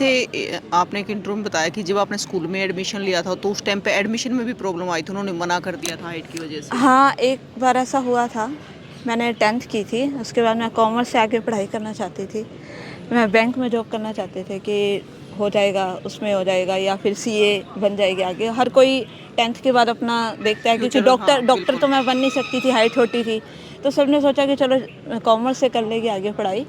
आपने एक इंटरव्यू में बताया कि जब आपने स्कूल में एडमिशन लिया था तो उस टाइम पे एडमिशन में भी प्रॉब्लम आई थी, उन्होंने मना कर दिया था हाइट की वजह से। हाँ, एक बार ऐसा हुआ था। मैंने 10th की थी, उसके बाद मैं कॉमर्स से आगे पढ़ाई करना चाहती थी। मैं बैंक में जॉब करना चाहते थे कि हो जाएगा, उसमें हो जाएगा या फिर सीए बन जाएगी आगे। हर कोई 10th के बाद अपना देखता है, क्योंकि फ्यूचर, हाँ डॉक्टर तो बिल्कुल। मैं बन नहीं सकती थी, हाइट छोटी थी। तो सबने सोचा कि चलो कॉमर्स से कर लेगी आगे पढ़ाई।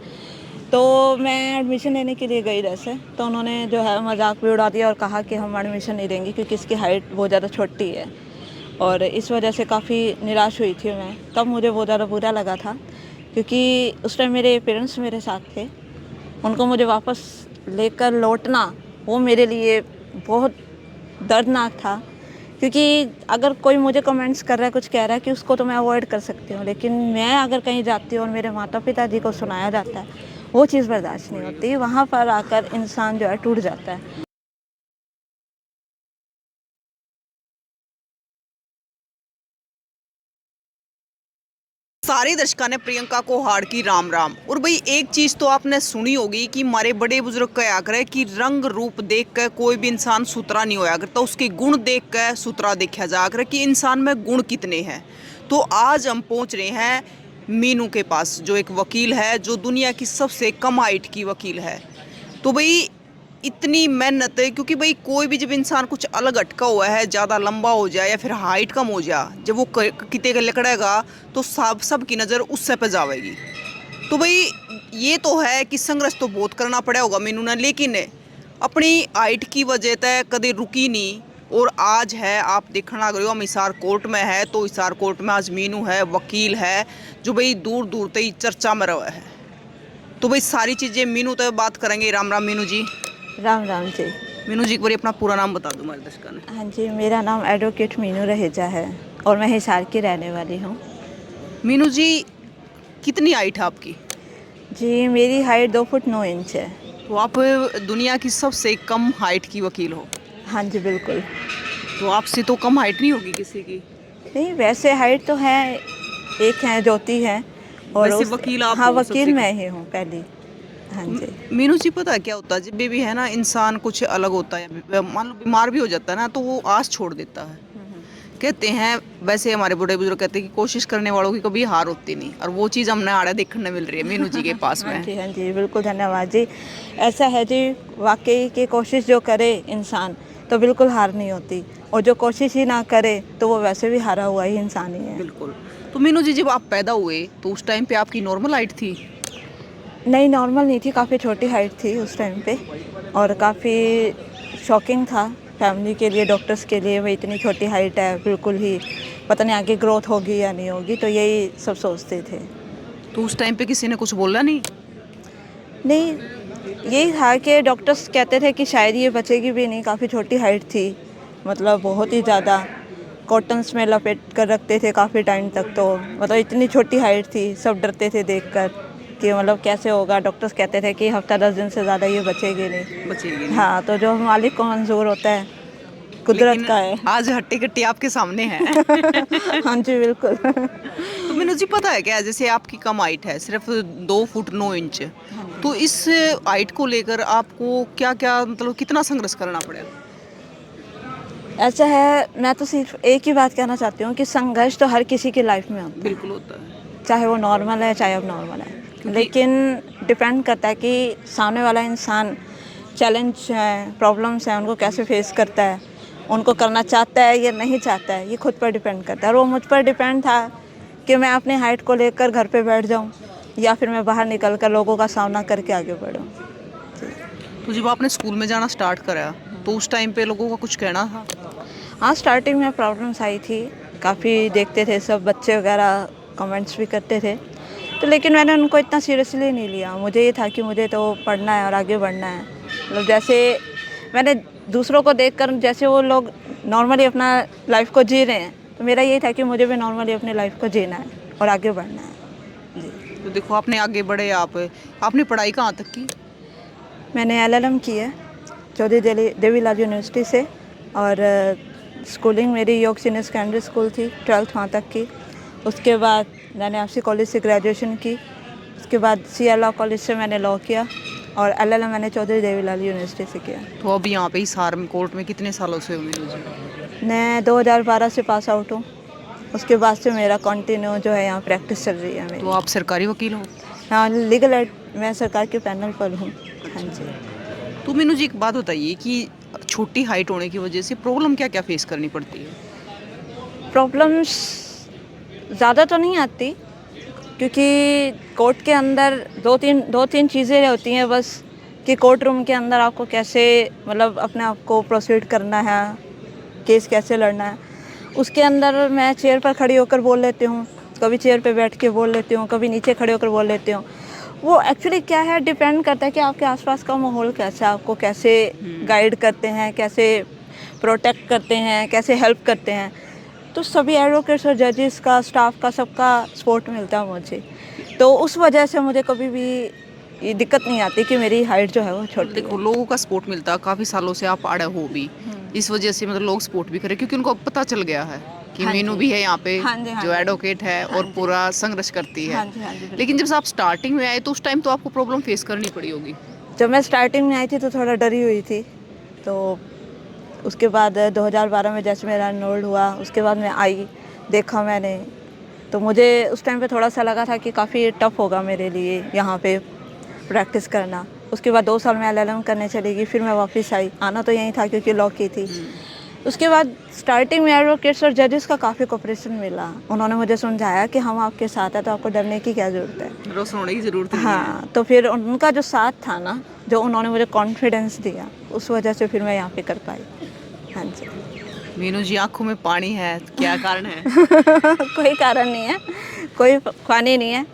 तो मैं एडमिशन लेने के लिए गई वैसे, तो उन्होंने जो है मजाक भी उड़ा दिया और कहा कि हम एडमिशन नहीं देंगे क्योंकि इसकी हाइट बहुत ज़्यादा छोटी है। और इस वजह से काफ़ी निराश हुई थी मैं। तब मुझे बहुत ज़्यादा बुरा लगा था, क्योंकि उस टाइम मेरे पेरेंट्स मेरे साथ थे। उनको मुझे वापस लेकर लौटना, वो मेरे लिए बहुत दर्दनाक था। क्योंकि अगर कोई मुझे कमेंट्स कर रहा है, कुछ कह रहा है, कि उसको तो मैं अवॉइड कर सकती हूँ, लेकिन मैं अगर कहीं जाती हूँ और मेरे माता पिता जी को सुनाया जाता है, वो चीज़ बर्दाश्त नहीं होती। वहाँ पर आकर इंसान जो है टूट जाता है। सारे दर्शकों ने प्रियंका को हार की राम राम। और भाई एक चीज तो आपने सुनी होगी कि हमारे बड़े बुजुर्ग कहा करे कि रंग रूप देख कर कोई भी इंसान सुतरा नहीं होया करता, उसके गुण देख कर सुतरा देखा जा करे कि इंसान में गुण कितने हैं। तो आज हम पहुंच रहे हैं मीनू के पास, जो एक वकील है, जो दुनिया की सबसे कम हाइट की वकील है। तो भाई इतनी मेहनत है, क्योंकि भाई कोई भी जब इंसान कुछ अलग अटका हुआ है, ज़्यादा लंबा हो जाए या फिर हाइट कम हो जाए, जब वो किते के लकड़ेगा तो सब की नज़र उससे पे जाएगी। तो भाई ये तो है कि संघर्ष तो बहुत करना पड़ा होगा मीनू ने, लेकिन अपनी हाइट की वजह से कभी रुकी नहीं। और आज है, आप देखना अगर हम हिसार कोर्ट में है, तो हिसार कोर्ट में आज मीनू है, वकील है, जो भाई दूर दूर तक चर्चा में रहा है। तो भाई सारी चीज़ें मीनू तक बात करेंगे। राम राम मीनू जी। राम राम जी। मीनू जी एक बार अपना पूरा नाम बता दो हमारे दर्शकों ने। हाँ जी, मेरा नाम एडवोकेट मीनू रहेजा है और मैं हिसार की रहने वाली हूँ। मीनू जी कितनी हाइट है आपकी? जी, मेरी हाइट 2 फुट 9 इंच है। तो आप दुनिया की सबसे कम हाइट की वकील हो। हाँ जी, बिल्कुल। तो आपसे तो कम हाइट नहीं होगी किसी की। नहीं, वैसे हाइट तो है, एक है ज्योति है, और वैसे उस वकील आप हाँ, हो सबसे वकील कम। मैं ही हूँ पहली। हाँ जी। मीनू जी पता है क्या होता है, जब भी है ना इंसान कुछ अलग होता है, मान लो बीमार भी हो जाता है ना, तो वो आस छोड़ देता है। कहते हैं, वैसे हमारे बड़े बुजुर्ग कहते हैं कि कोशिश करने वालों की कभी हार होती नहीं, और वो चीज़ हमने आड़े देखने मिल रही है मीनू जी के पास हाँ में। जी, हाँ जी, बिल्कुल, धन्यवाद जी। ऐसा है जी, वाक़ई कि कोशिश जो करे इंसान, तो बिल्कुल हार नहीं होती, और जो कोशिश ही ना करे, तो वो वैसे भी हारा हुआ ही इंसान ही है। बिल्कुल। तो मीनू जी जब आप पैदा हुए तो उस टाइम पे आपकी नॉर्मल हाइट थी? नहीं, नॉर्मल नहीं थी, काफ़ी छोटी हाइट थी उस टाइम पे, और काफ़ी शॉकिंग था फैमिली के लिए, डॉक्टर्स के लिए। भाई इतनी छोटी हाइट है, बिल्कुल ही पता नहीं आगे ग्रोथ होगी या नहीं होगी, तो यही सब सोचते थे। तो उस टाइम पे किसी ने कुछ बोला नहीं? नहीं, यही था कि डॉक्टर्स कहते थे कि शायद ये बचेगी भी नहीं, काफ़ी छोटी हाइट थी, मतलब बहुत ही ज़्यादा। कॉटन्स में लपेट कर रखते थे काफ़ी टाइम तक, तो मतलब इतनी छोटी हाइट थी, सब डरते थे देखकर कि मतलब कैसे होगा। डॉक्टर्स कहते थे कि हफ्ता 10 दिन से ज़्यादा ये बचेगी बचेगी नहीं। नहीं। हाँ, तो जो मालिक को मंजूर होता है, कुदरत लेकिन का है। आज हट्टी कट्टी आपके सामने है। हाँ जी, बिल्कुल। तो मीनू जी पता है क्या, जैसे आपकी कम हाइट है, सिर्फ 2 फुट 9 इंच, हाँ जी। तो इस हाइट को लेकर आपको क्या क्या, मतलब कितना संघर्ष करना पड़ेगा? ऐसा है, मैं तो सिर्फ एक ही बात कहना चाहती हूँ कि संघर्ष तो हर किसी की लाइफ में होता है, बिल्कुल होता है। चाहे वो नॉर्मल है, चाहे अब नॉर्मल है। क्योंकि लेकिन डिपेंड करता है कि सामने वाला इंसान चैलेंज है, प्रॉब्लम्स हैं, उनको कैसे फेस करता है, उनको करना चाहता है या नहीं चाहता है, ये खुद पर डिपेंड करता है। और वो मुझ पर डिपेंड था कि मैं अपनी हाइट को लेकर घर पे बैठ जाऊँ, या फिर मैं बाहर निकल कर लोगों का सामना करके आगे बढ़ूँ। तो जब आपने स्कूल में जाना स्टार्ट करा, तो उस टाइम पे लोगों का कुछ कहना था? हाँ, स्टार्टिंग में प्रॉब्लम्स आई थी, काफ़ी देखते थे सब बच्चे वगैरह, कमेंट्स भी करते थे, तो लेकिन मैंने उनको इतना सीरियसली नहीं लिया। मुझे ये था कि मुझे तो पढ़ना है और आगे बढ़ना है। मतलब जैसे मैंने दूसरों को देखकर, जैसे वो लोग नॉर्मली अपना लाइफ को जी रहे हैं, तो मेरा ये था कि मुझे भी नॉर्मली अपनी लाइफ को जीना है और आगे बढ़ना है। जी। तो देखो आपने आगे बढ़े, आपने पढ़ाई कहाँ तक की? मैंने एलएलएम की है चौधरी देवीलाल यूनिवर्सिटी से, और स्कूलिंग मेरी योग सीनियर सेकेंडरी स्कूल थी, 12th वहाँ तक की। उसके बाद मैंने आपसी कॉलेज से ग्रेजुएशन की। उसके बाद CA लॉ कॉलेज से मैंने लॉ किया, और LLM मैंने चौधरी देवीलाल यूनिवर्सिटी से किया। तो अब यहाँ पे हिसार में कोर्ट में कितने सालों से हो मीनू जी? मैं 2012 से पास आउट हूँ। उसके बाद से मेरा कंटिन्यू जो है यहाँ प्रैक्टिस चल रही है मेरी। तो आप सरकारी वकील हो? हाँ, लीगल एड मैं सरकार के पैनल पर हूँ। हाँ जी। तो मीनू जी एक बात बताइए कि छोटी हाइट होने की वजह से प्रॉब्लम क्या क्या फेस करनी पड़ती है? प्रॉब्लम्स ज़्यादा तो नहीं आती, क्योंकि कोर्ट के अंदर दो तीन चीज़ें होती हैं बस, कि कोर्ट रूम के अंदर आपको कैसे मतलब अपने आप को प्रोसीड करना है, केस कैसे लड़ना है। उसके अंदर मैं चेयर पर खड़ी होकर बोल लेती हूँ, कभी चेयर पे बैठ के बोल लेती हूँ, कभी नीचे खड़े होकर बोल लेती हूँ। वो एक्चुअली क्या है, डिपेंड करता है कि आपके आसपास का माहौल कैसा है, आपको कैसे गाइड करते हैं, कैसे प्रोटेक्ट करते हैं, कैसे हेल्प करते हैं। तो सभी एडवोकेट्स और जजेस का, स्टाफ का, सबका सपोर्ट मिलता है मुझे। तो उस वजह से मुझे कभी भी ये दिक्कत नहीं आती कि मेरी हाइट जो है वो छोटी देखो है। लोगों का सपोर्ट मिलता है, काफ़ी सालों से आप आड़े हो भी, इस वजह से मतलब लोग सपोर्ट भी करें क्योंकि उनको अब पता चल गया है कि हाँ मीनू जी। भी है यहाँ पे हाँ जी, हाँ जो जी। एडवोकेट है हाँ और जी। पूरा संघर्ष करती है। हाँ जी, हाँ जी, बिल्कुल। लेकिन जब आप स्टार्टिंग में आए तो उस टाइम तो आपको प्रॉब्लम फेस करनी पड़ी होगी। जब मैं स्टार्टिंग में आई थी तो थोड़ा डरी हुई थी। तो उसके बाद 2012 में जैसे मेरा एनरोल्ड हुआ, उसके बाद मैं आई, देखा मैंने, तो मुझे उस टाइम पे थोड़ा सा लगा था कि काफ़ी टफ होगा मेरे लिए यहाँ पे प्रैक्टिस करना। उसके बाद 2 साल मैं LLM करने चली गई, फिर मैं वापस आई। आना तो यहीं था क्योंकि लॉ की थी। उसके बाद स्टार्टिंग में एडवोकेट्स और जजेस का काफ़ी कोऑपरेशन मिला। उन्होंने मुझे समझाया कि हम आपके साथ हैं, तो आपको डरने की क्या ज़रूरत है। रोस होने की ज़रूरत नहीं है। हाँ, तो फिर उनका जो साथ था ना, जो उन्होंने मुझे कॉन्फिडेंस दिया, उस वजह से फिर मैं यहाँ पे कर पाई। हाँ जी। मीनू जी आंखों में पानी है, क्या कारण है? कोई कारण नहीं है, कोई पानी नहीं है।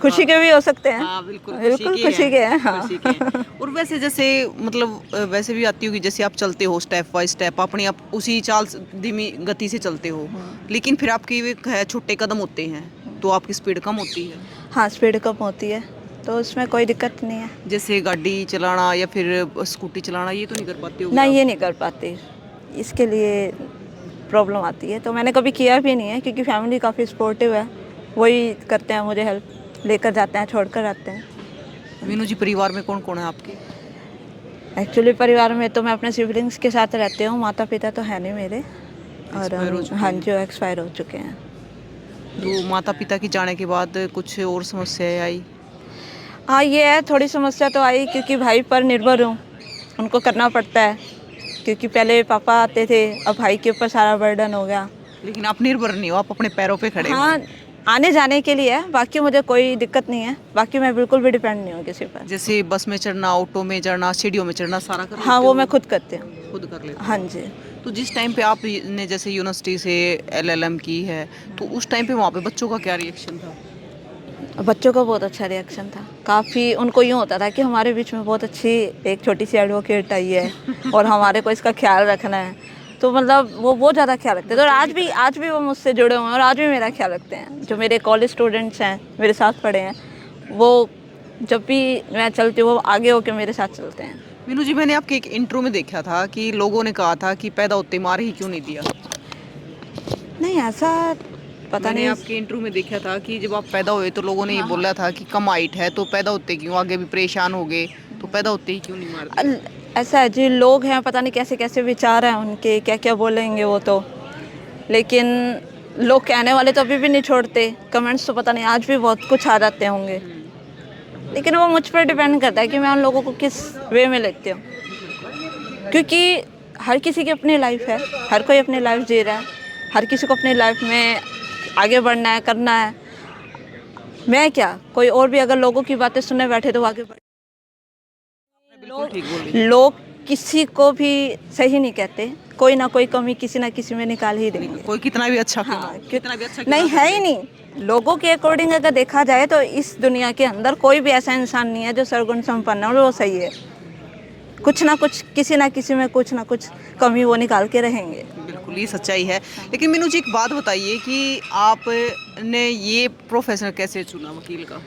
खुशी के भी हो सकते हैं। हाँ बिल्कुल बिल्कुल खुशी के हैं। हाँ। खुशी के हैं। और वैसे जैसे मतलब वैसे भी आती होगी, जैसे आप चलते हो स्टेप बाय स्टेप अपनी आप उसी चाल धीमी गति से चलते हो, लेकिन फिर आपके वे है छोटे कदम होते हैं तो आपकी स्पीड कम होती है। हाँ, स्पीड कम होती है, तो उसमें कोई दिक्कत नहीं है। जैसे गाड़ी चलाना या फिर स्कूटी चलाना ये तो नहीं कर पाते हो? नहीं, ये नहीं कर पाती, इसके लिए प्रॉब्लम आती है। तो मैंने कभी किया भी नहीं है, क्योंकि फैमिली काफ़ी सपोर्टिव है, वही करते हैं, मुझे हेल्प लेकर जाते हैं, छोड़ कर आते हैं। मीनू जी परिवार में कौन कौन है आपके? एक्चुअली परिवार में तो मैं अपने सिबलिंग्स के साथ रहती हूँ, माता पिता तो है नहीं मेरे, और Expire हो चुके हाँ हैं। जो एक्सपायर हो चुके हैं। तो माता पिता की जाने के बाद कुछ और समस्याएं आई? हाँ, ये है, थोड़ी समस्या तो आई, क्योंकि भाई पर निर्भर हूँ, उनको करना पड़ता है, क्योंकि पहले पापा आते थे, अब भाई के ऊपर सारा बर्डन हो गया। लेकिन आप निर्भर नहीं हो, आप अपने पैरों पे खड़े हो। हाँ, आने जाने के लिए है, बाकी मुझे कोई दिक्कत नहीं है, बाकी मैं बिल्कुल भी डिपेंड नहीं हूँ किसी पर। जैसे बस में चढ़ना, ऑटो में चढ़ना, सीढ़ियों में चढ़ना, सारा कर हाँ, लेते वो हो? मैं खुद करती हूँ। खुद कर लेते हो। हाँ जी। तो जिस टाइम पे आपने जैसे यूनिवर्सिटी से LLM की है तो उस टाइम पे वहाँ पे बच्चों का क्या रिएक्शन था? बच्चों का बहुत अच्छा रिएक्शन था, काफ़ी उनको यूँ होता था कि हमारे बीच में बहुत अच्छी एक छोटी सी एडवोकेट आई है और हमारे को इसका ख्याल रखना है। तो मतलब वो बहुत ज़्यादा ख्याल रखते थे, और आज भी वो मुझसे जुड़े हुए हैं और आज भी मेरा ख्याल रखते हैं। जो मेरे कॉलेज स्टूडेंट्स हैं, मेरे साथ पढ़े हैं, वो जब भी मैं चलती हूँ वो आगे होके मेरे साथ चलते हैं। मीनू जी मैंने आपके एक इंट्रो में देखा था कि लोगों ने कहा था कि पैदा होते मार ही क्यों नहीं दिया? नहीं, ऐसा पता मैंने नहीं। आपके इंटरव्यू में देखा था कि जब आप पैदा हुए तो लोगों ने ये बोला था कि कम हाइट है तो पैदा होते क्यों, आगे भी परेशान हो गए तो पैदा होते ही क्यों नहीं मारते? ऐसा है जी, लोग हैं, पता नहीं कैसे कैसे विचार हैं उनके, क्या क्या बोलेंगे वो तो, लेकिन लोग कहने वाले तो अभी भी नहीं छोड़ते। कमेंट्स तो पता नहीं आज भी बहुत कुछ आ जाते होंगे, लेकिन वो मुझ पर डिपेंड करता है कि मैं उन लोगों को किस वे में लेती हूँ, क्योंकि हर किसी की अपनी लाइफ है, हर कोई अपनी लाइफ जी रहा है, हर किसी को अपनी लाइफ में आगे बढ़ना है, करना है। मैं क्या, कोई और भी अगर लोगों की बातें सुनने बैठे तो वो आगे बढ़। बिल्कुल ठीक बोल रही हैं। लोग किसी को भी सही नहीं कहते, कोई ना कोई कमी किसी ना किसी में निकाल ही देंगे। कोई कितना भी अच्छा क्यों ना हाँ, हो, कितना भी अच्छा क्यों नहीं ना है कर ही ले। नहीं। लोगों के अकॉर्डिंग अगर देखा जाए तो इस दुनिया के अंदर कोई भी ऐसा इंसान नहीं है जो सर्वगुण संपन्न है और वो सही है। कुछ ना कुछ, किसी ना किसी में कुछ ना कुछ कमी वो निकाल के रहेंगे। बिल्कुल ये सच्चाई है। लेकिन मीनू जी एक बात बताइए कि आपने ये प्रोफेशन कैसे चुना वकील का?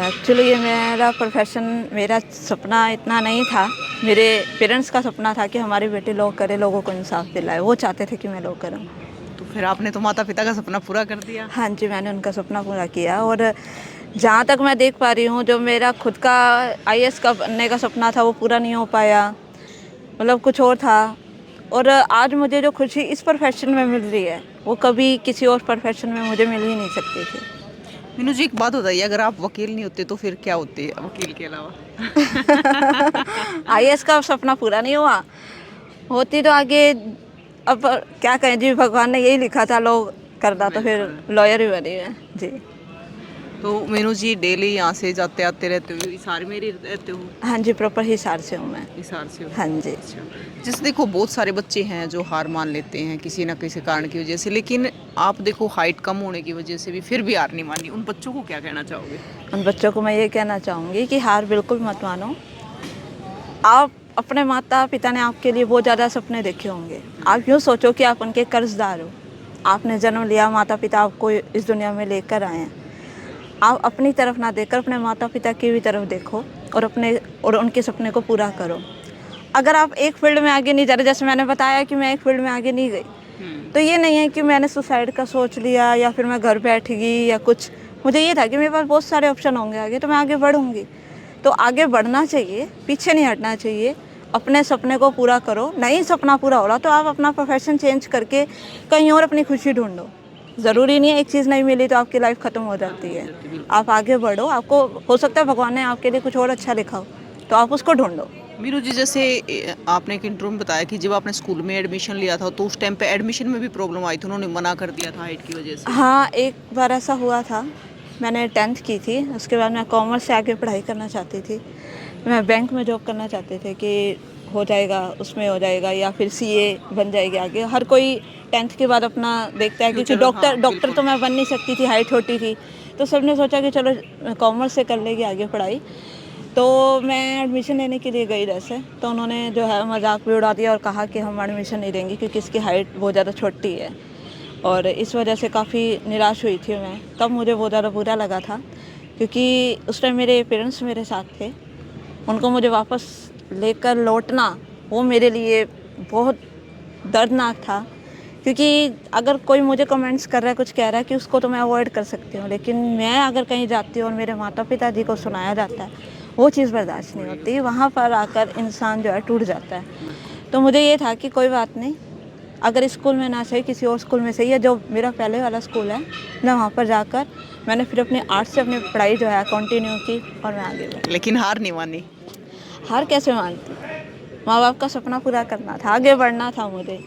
एक्चुअली ये मेरा प्रोफेशन, मेरा सपना इतना नहीं था। मेरे पेरेंट्स का सपना था कि हमारी बेटी लॉ करे, लोगों को इंसाफ दिलाए, वो चाहते थे कि मैं लॉ करूं। तो फिर आपने तो माता पिता का सपना पूरा कर दिया। हाँ जी, मैंने उनका सपना पूरा किया, और जहाँ तक मैं देख पा रही हूँ, जो मेरा खुद का आईएएस का बनने का सपना था वो पूरा नहीं हो पाया, मतलब कुछ और था। और आज मुझे जो खुशी इस प्रोफेशन में मिल रही है वो कभी किसी और प्रोफेशन में मुझे मिल ही नहीं सकती थी। मीनू जी एक बात बताइए, अगर आप वकील नहीं होते तो फिर क्या होते वकील के अलावा? आईएएस का सपना पूरा नहीं हुआ, होती तो आगे, अब क्या कहें जी, भगवान ने यही लिखा था, लोग करना तो फिर लॉयर ही बनी है जी। तो मीनू जी डेली यहाँ से जाते आते रहते हो, हिसार में ही रहते हो? हाँ जी, प्रॉपर हिसार से हूँ मैं। हिसार से हो? हाँ जी। अच्छा। जैसे देखो बहुत सारे बच्चे हैं जो हार मान लेते हैं किसी ना किसी कारण की वजह से, लेकिन आप देखो हाइट कम होने की वजह से भी फिर भी हार नहीं मानी, उन बच्चों को क्या कहना चाहोगे? उन बच्चों को मैं ये कहना चाहूँगी कि हार बिल्कुल मत मानो। आप, अपने माता पिता ने आपके लिए बहुत ज़्यादा सपने देखे होंगे। आप यूँ सोचो कि आप उनके कर्जदार हो। आपने जन्म लिया, माता पिता आपको इस दुनिया में लेकर आए हैं। आप अपनी तरफ ना देखकर अपने माता पिता की भी तरफ देखो और उनके सपने को पूरा करो। अगर आप एक फील्ड में आगे नहीं जा रहे, जैसे मैंने बताया कि मैं एक फील्ड में आगे नहीं गई, तो ये नहीं है कि मैंने सुसाइड का सोच लिया या फिर मैं घर बैठ गई या कुछ। मुझे ये था कि मेरे पास बहुत सारे ऑप्शन होंगे आगे, तो मैं आगे बढ़ूंगी। तो आगे बढ़ना चाहिए, पीछे नहीं हटना चाहिए, अपने सपने को पूरा करो। नहीं सपना पूरा हो रहा तो आप अपना प्रोफेशन चेंज करके कहीं और अपनी खुशी ढूंढो। ज़रूरी नहीं है एक चीज़ नहीं मिली तो आपकी लाइफ ख़त्म हो जाती है। आप आगे बढ़ो, आपको हो सकता है भगवान ने आपके लिए कुछ और अच्छा लिखा हो, तो आप उसको ढूंढो। मीनू जी जैसे आपने एक इंटरव्यू में बताया कि जब आपने स्कूल में एडमिशन लिया था तो उस टाइम पे एडमिशन में भी प्रॉब्लम आई थी, उन्होंने मना कर दिया था हाइट की वजह से। हाँ, एक बार ऐसा हुआ था। मैंने 10th की थी, उसके बाद मैं कॉमर्स से आगे पढ़ाई करना चाहती थी। मैं बैंक में जॉब करना चाहते थे कि हो जाएगा, उसमें हो जाएगा, या फिर सीए बन जाएगी आगे। हर कोई 10th के बाद अपना देखता है, क्योंकि फ्यूचर, हाँ, डॉक्टर बिल्कुल। तो मैं बन नहीं सकती थी, हाइट छोटी थी। तो सबने सोचा कि चलो कॉमर्स से कर लेगी आगे पढ़ाई। तो मैं एडमिशन लेने के लिए गई वैसे, तो उन्होंने जो है मजाक भी उड़ा दिया और कहा कि हम एडमिशन नहीं देंगे क्योंकि इसकी हाइट बहुत ज़्यादा छोटी है। और इस वजह से काफ़ी निराश हुई थी मैं। तब मुझे बहुत ज़्यादा बुरा लगा था, क्योंकि उस टाइम मेरे पेरेंट्स मेरे साथ थे। उनको मुझे वापस लेकर लौटना वो मेरे लिए बहुत दर्दनाक था, क्योंकि अगर कोई मुझे कमेंट्स कर रहा है, कुछ कह रहा है, कि उसको तो मैं अवॉइड कर सकती हूँ, लेकिन मैं अगर कहीं जाती हूँ और मेरे माता पिता जी को सुनाया जाता है, वो चीज़ बर्दाश्त नहीं होती। वहाँ पर आकर इंसान जो है टूट जाता है। तो मुझे ये था कि कोई बात नहीं, अगर स्कूल में ना सही किसी और स्कूल में सही है, जो मेरा पहले वाला स्कूल है, मैं वहाँ पर जाकर मैंने फिर अपने आर्ट्स से अपनी पढ़ाई जो है कंटिन्यू की और मैं आगे बढ़ी। लेकिन हार नहीं मानी? हार कैसे मानती, माँ बाप का सपना पूरा करना था, आगे बढ़ना था मुझे।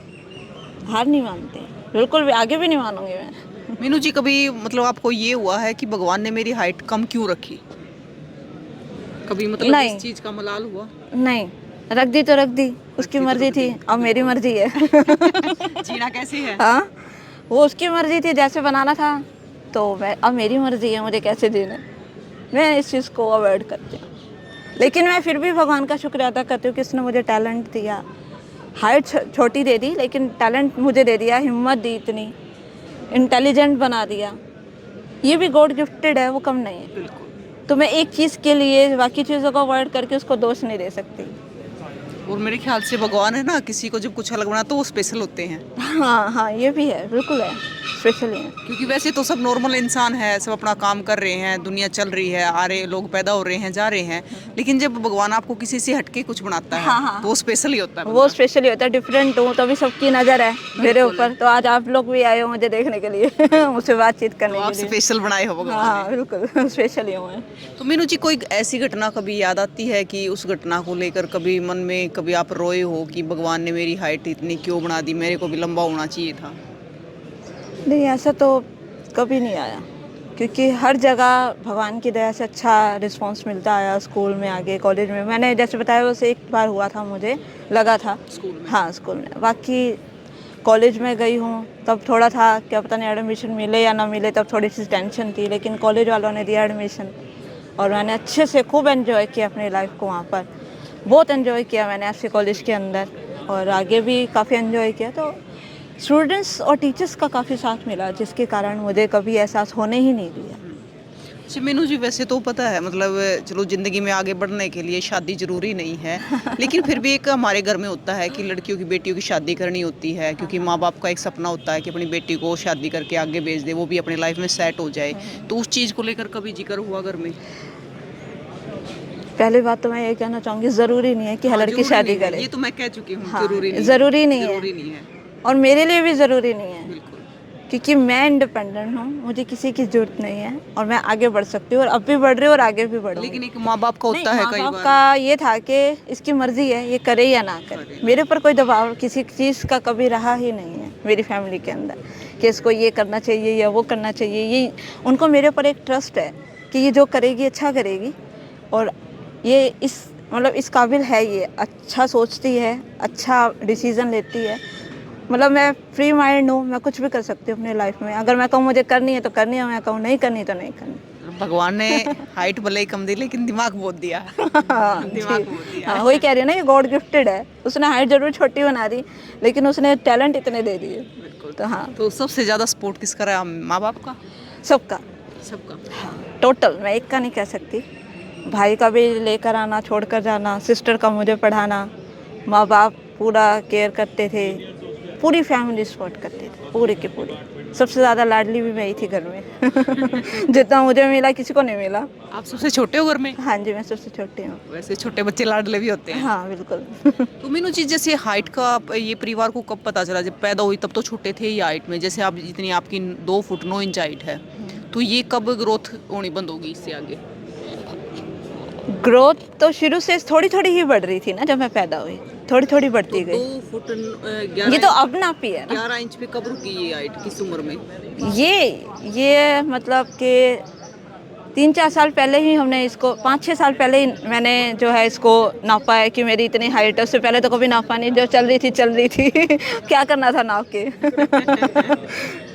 हार नहीं मानती, बिल्कुल भी, आगे भी नहीं मानूंगी मैं। मीनू जी कभी मतलब आपको ये हुआ है कि भगवान ने मेरी हाइट कम क्यों रखी? कभी मतलब नहीं। इस चीज का मलाल हुआ? नहीं, रख दी तो रख दी, उसकी तो मर्जी रख थी, दी। अब मेरी मर्जी है। जीना कैसे है? हाँ, वो उसकी मर्जी थी, जैसे बनाना था, तो मैं, अब मेरी मर्जी है मुझे कैसे देना है। मैं इस चीज़ को अवॉइड करती हूँ, लेकिन मैं फिर भी भगवान का शुक्र अदा करती हूँ कि उसने मुझे टैलेंट दिया। हाइट छोटी दे दी, लेकिन टैलेंट मुझे दे दिया, हिम्मत दी इतनी, इंटेलिजेंट बना दिया। ये भी गॉड गिफ्टेड है, वो कम नहीं है। बिल्कुल। तो मैं एक चीज़ के लिए बाकी चीज़ों को अवॉइड करके उसको दोष नहीं दे सकती। और मेरे ख्याल से भगवान है ना, किसी को जब कुछ अलग बना तो वो स्पेशल होते हैं। हाँ हाँ, ये भी है, बिल्कुल है, स्पेशली है। क्योंकि वैसे तो सब नॉर्मल इंसान है, सब अपना काम कर रहे हैं, दुनिया चल रही है, आ रहे लोग पैदा हो रहे हैं, जा रहे हैं, लेकिन जब भगवान आपको किसी से हटके कुछ बनाता है, हाँ, हाँ, तो वो स्पेशल ही होता है वो बंदा। स्पेशली होता है, डिफरेंट हूँ, तभी सबकी नज़र है मेरे ऊपर। तो आज आप लोग भी आए हो मुझे देखने के लिए, मुझसे बातचीत तो करने आप के लिए। स्पेशल बनाए हो भगवान हाँ ने। बिल्कुल, स्पेशली हूँ मैं। तो मीनू जी कोई ऐसी घटना कभी याद आती है कि उस घटना को लेकर कभी मन में कभी आप रोए हो कि भगवान ने मेरी हाइट इतनी क्यों बना दी, मेरे को भी लंबा होना चाहिए था? नहीं, ऐसा तो कभी नहीं आया, क्योंकि हर जगह भगवान की दया से अच्छा रिस्पांस मिलता आया। स्कूल में, आगे कॉलेज में, मैंने जैसे बताया बस एक बार हुआ था, मुझे लगा था स्कूल में? हाँ स्कूल में। बाकी कॉलेज में गई हूँ तब थोड़ा था, क्या पता नहीं एडमिशन मिले या ना मिले, तब थोड़ी सी टेंशन थी, लेकिन कॉलेज वालों ने दिया एडमिशन और मैंने अच्छे से खूब एंजॉय किया अपनी लाइफ को। वहाँ पर बहुत एंजॉय किया मैंने ऐसे कॉलेज के अंदर, और आगे भी काफ़ी एंजॉय किया। तो स्टूडेंट्स और टीचर्स का काफ़ी साथ मिला, जिसके कारण मुझे कभी एहसास होने ही नहीं दिया। अच्छा मीनू जी, वैसे तो पता है मतलब चलो ज़िंदगी में आगे बढ़ने के लिए शादी ज़रूरी नहीं है, लेकिन फिर भी एक हमारे घर में होता है कि लड़कियों की बेटियों की शादी करनी होती है, क्योंकि माँ बाप का एक सपना होता है कि अपनी बेटी को शादी करके आगे भेज दे, वो भी अपनी लाइफ में सेट हो जाए। तो उस चीज़ को लेकर कभी जिक्र हुआ घर में? पहली बात तो मैं ये कहना चाहूँगी, ज़रूरी नहीं है कि हर हाँ, लड़की ज़रूरी शादी नहीं है, करे। ये तो मैं कह चुकी हूँ, हाँ, ज़रूरी नहीं है। ज़रूरी नहीं है। ज़रूरी नहीं है, और मेरे लिए भी ज़रूरी नहीं है, बिल्कुल। क्योंकि मैं इंडिपेंडेंट हूँ, मुझे किसी की ज़रूरत नहीं है और मैं आगे बढ़ सकती हूँ और अब भी बढ़ रही हूँ और आगे भी बढ़ूँगी। लेकिन एक माँ बाप का नहीं, होता है माँ कई बाप बार। का ये था कि इसकी मर्जी है, ये करे या ना करे। मेरे ऊपर कोई दबाव किसी चीज़ का कभी रहा ही नहीं है मेरी फैमिली के अंदर कि इसको ये करना चाहिए या वो करना चाहिए। ये उनको मेरे ऊपर एक ट्रस्ट है कि ये जो करेगी अच्छा करेगी और ये इस मतलब इस काबिल है, ये अच्छा सोचती है, अच्छा डिसीज़न लेती है। मतलब मैं फ्री माइंड हूँ, मैं कुछ भी कर सकती हूँ अपनी लाइफ में। अगर मैं कहूँ मुझे करनी है तो करनी है, मैं कहूँ नहीं करनी तो नहीं करनी। भगवान ने हाइट भले ही कम दी, लेकिन दिमाग बहुत दिया है। हाँ दिमाग जी, बहुत दिया हाँ वही कह रही है ना, ये गॉड गिफ्टेड है। उसने हाइट जरूर छोटी बना दी, लेकिन उसने टैलेंट इतने दे दिए। बिल्कुल। तो हाँ, तो सबसे ज़्यादा सपोर्ट किसका रहा, माँ बाप का? सबका, सबका। टोटल, मैं एक का नहीं कह सकती। भाई का भी लेकर आना, छोड़कर जाना, सिस्टर का मुझे पढ़ाना, माँ बाप पूरा केयर करते थे, पूरी फैमिली सपोर्ट करती थी, पूरी की पूरी। सबसे ज़्यादा लाडली भी मैं ही थी घर में। जितना मुझे मिला किसी को नहीं मिला। आप सबसे छोटे हो घर में? हाँ जी, मैं सबसे छोटी हूँ। वैसे छोटे बच्चे लाडले भी होते हैं। हाँ बिल्कुल। तो मीनू जी, जैसे हाइट का ये परिवार को कब पता चला? जब पैदा हुई तब तो छोटे थे ही हाइट में, जैसे आप जितनी आपकी 2 फुट 9 इंच हाइट है, तो ये कब ग्रोथ होनी बंद होगी इससे आगे? ग्रोथ तो शुरू से थोड़ी थोड़ी ही बढ़ रही थी ना, जब मैं पैदा हुई थोड़ी थोड़ी बढ़ती तो गई। 2 फुट ये तो अब नापी है ना। 11 इंच पे कब रुकी ये हाइट, किस उम्र में? ये मतलब कि 3-4 साल पहले ही हमने इसको, 5-6 साल पहले ही मैंने जो है इसको नापा है कि मेरी इतनी हाइट है। उससे पहले तो कभी नापा नहीं, जो चल रही थी क्या करना था नाप के।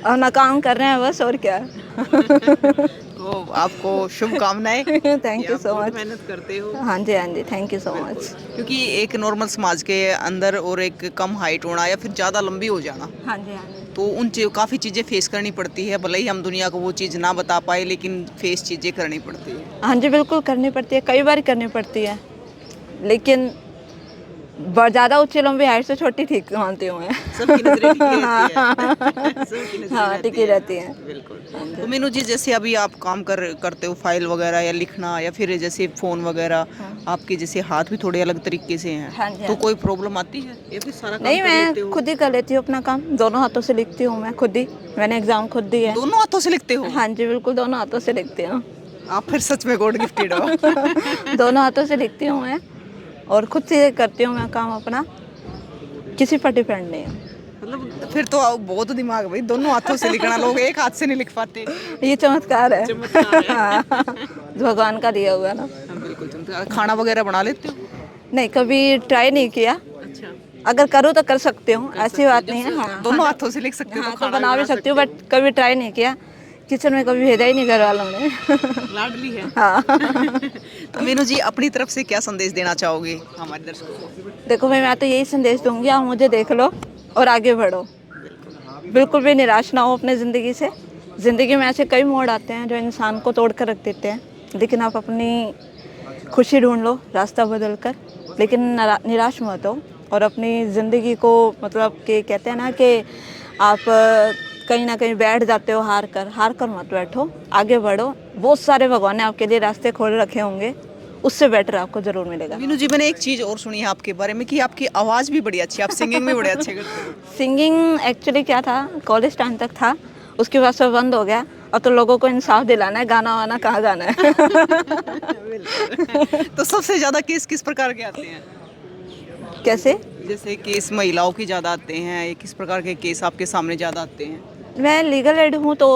और ना काम कर रहे हैं बस, और क्या। तो आपको शुभकामनाएं। Thank you so much. मेहनत करते हो। हाँ जी, हाँ जी, थैंक यू सो मच। क्योंकि एक नॉर्मल समाज के अंदर और एक कम हाइट होना या फिर ज़्यादा लंबी हो जाना, हाँ जी, हाँ जी। तो उन काफ़ी चीज़ें फेस करनी पड़ती है। भले ही हम दुनिया को वो चीज़ ना बता पाए, लेकिन फेस चीज़ें करनी पड़ती है। हाँ जी, बिल्कुल करनी पड़ती है, कई बार करनी पड़ती है, लेकिन ज़्यादा ऊंची लंबी हाइट से छोटी ठीक मानती हूँ मैं। सबकी नजरें टिकी रहती है। सबकी नजरें हाँ, टिकी रहती हैं। बिल्कुल। तो मीनू जी, जैसे अभी आप काम करते हो, फाइल वगैरह या लिखना या फिर जैसे फ़ोन वगैरह, आपके जैसे हाथ भी थोड़े अलग तरीके से हैं, हाँ जी, तो हाँ कोई प्रॉब्लम आती है या फिर सारा काम नहीं, कर लेते मैं हो? खुद ही कर लेती हूँ अपना काम, दोनों हाथों से लिखती हूँ मैं खुद ही। मैंने एग्ज़ाम खुद दिया है। दोनों हाथों से लिखते हो? हाँ जी, बिल्कुल दोनों हाथों से लिखती हूँ। आप फिर सच में गॉड गिफ्टेड हो। दोनों हाथों से लिखती हूँ मैं, और खुद से करती हूँ मैं काम अपना, किसी पर डिपेंड नहीं हूँ। मतलब फिर तो बहुत दिमाग भाई, दोनों हाथों से लिखना, लोग एक हाथ से नहीं लिख पाते। ये चमत्कार है। चमत्कार है। हाँ, भगवान का दिया हुआ ना। हाँ, बिल्कुल चमत्कार। खाना वगैरह बना लेते हो? नहीं, कभी ट्राई नहीं किया। अच्छा। अगर करूँ तो कर सकती हूँ, ऐसी बात नहीं है। हाँ, दोनों हाथों से लिख सकते हो, हाँ, तो तो खाना बना भी सकती हूँ, बट कभी ट्राई नहीं किया। किचन में कभी भेजा ही नहीं घर वालों ने। लाडली है। हाँ। तो मीनू जी, अपनी तरफ से क्या संदेश देना चाहोगे हमारे दर्शकों को? देखो भाई, मैं तो यही संदेश दूंगी, आप मुझे देख लो और आगे बढ़ो। बिल्कुल भी निराश ना हो अपने ज़िंदगी से। ज़िंदगी में ऐसे कई मोड़ आते हैं जो इंसान को तोड़ कर रख देते हैं, लेकिन आप अपनी खुशी ढूंढ लो रास्ता बदल कर, लेकिन निराश मत हो। और अपनी ज़िंदगी को मतलब कि कहते हैं ना कि आप कहीं ना कहीं बैठ जाते हो हार कर मत बैठो, आगे बढ़ो। बहुत सारे भगवान ने आपके लिए रास्ते खोल रखे होंगे, उससे बेटर आपको ज़रूर मिलेगा। मीनू जी, मैंने एक चीज़ और सुनी है आपके बारे में कि आपकी आवाज़ भी बड़ी अच्छी है, आप सिंगिंग में बड़े अच्छे करते हो। सिंगिंग एक्चुअली क्या था, कॉलेज टाइम तक था, उसके बाद से बंद हो गया। और तो लोगों को इंसाफ दिलाना है, गाना वाना कहाँ गाना है। तो सबसे ज़्यादा केस किस प्रकार के आते हैं? कैसे? जैसे केस महिलाओं की ज़्यादा आते हैं, या किस प्रकार के केस आपके सामने ज़्यादा आते हैं? मैं लीगल एड हूँ, तो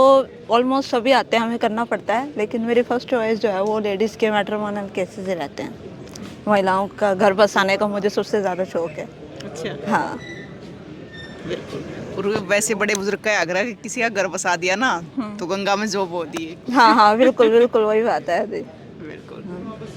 ऑलमोस्ट सभी आते हैं, हमें करना पड़ता है, लेकिन मेरी फर्स्ट चॉइस जो है वो लेडीज़ के मैट्रिमोनियल केसेस ही रहते हैं। महिलाओं का घर बसाने का मुझे सबसे ज़्यादा शौक है। अच्छा। हाँ, और वैसे बड़े बुजुर्ग का आग्रह कि किसी का घर बसा दिया ना, तो गंगा में जॉब होती है। हाँ, हाँ, बिल्कुल बिल्कुल वही बात है। बिल्कुल।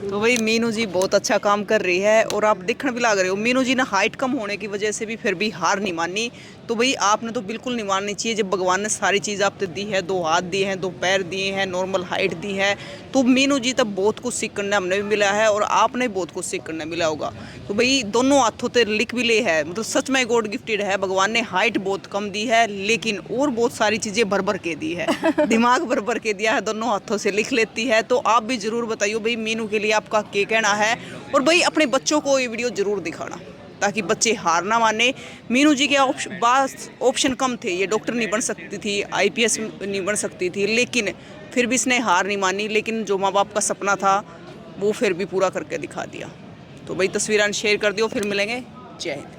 तो भाई मीनू जी बहुत अच्छा काम कर रही है और आप देखने भी लग रहे हो। मीनू जी ने हाइट कम होने की वजह से भी फिर भी हार नहीं मानी। तो भाई आपने तो बिल्कुल नहीं माननी चाहिए जब भगवान ने सारी चीज़ आपको दी है, 2 हाथ दिए हैं, 2 पैर दिए हैं, नॉर्मल हाइट दी है। तो मीनू जी तब बहुत कुछ सीखने हमने भी मिला है और आपने बहुत कुछ सीखने मिला होगा। तो भाई दोनों हाथों से लिख भी ले है, मतलब सच में गॉड गिफ्टेड है। भगवान ने हाइट बहुत कम दी है लेकिन और बहुत सारी चीज़ें भर भर के दी है, दिमाग भर भर के दिया है, दोनों हाथों से लिख लेती है। तो आप भी ज़रूर बताइए भाई मीनू के लिए आपका क्या कहना है। और भाई अपने बच्चों को ये वीडियो ज़रूर दिखाना ताकि बच्चे हार ना माने। मीनू जी के ऑप्शन कम थे, ये डॉक्टर नहीं बन सकती थी, आईपीएस नहीं बन सकती थी, लेकिन फिर भी इसने हार नहीं मानी। लेकिन जो माँ बाप का सपना था वो फिर भी पूरा करके दिखा दिया। तो भाई तस्वीरें शेयर कर दियो, फिर मिलेंगे। जय हिंद।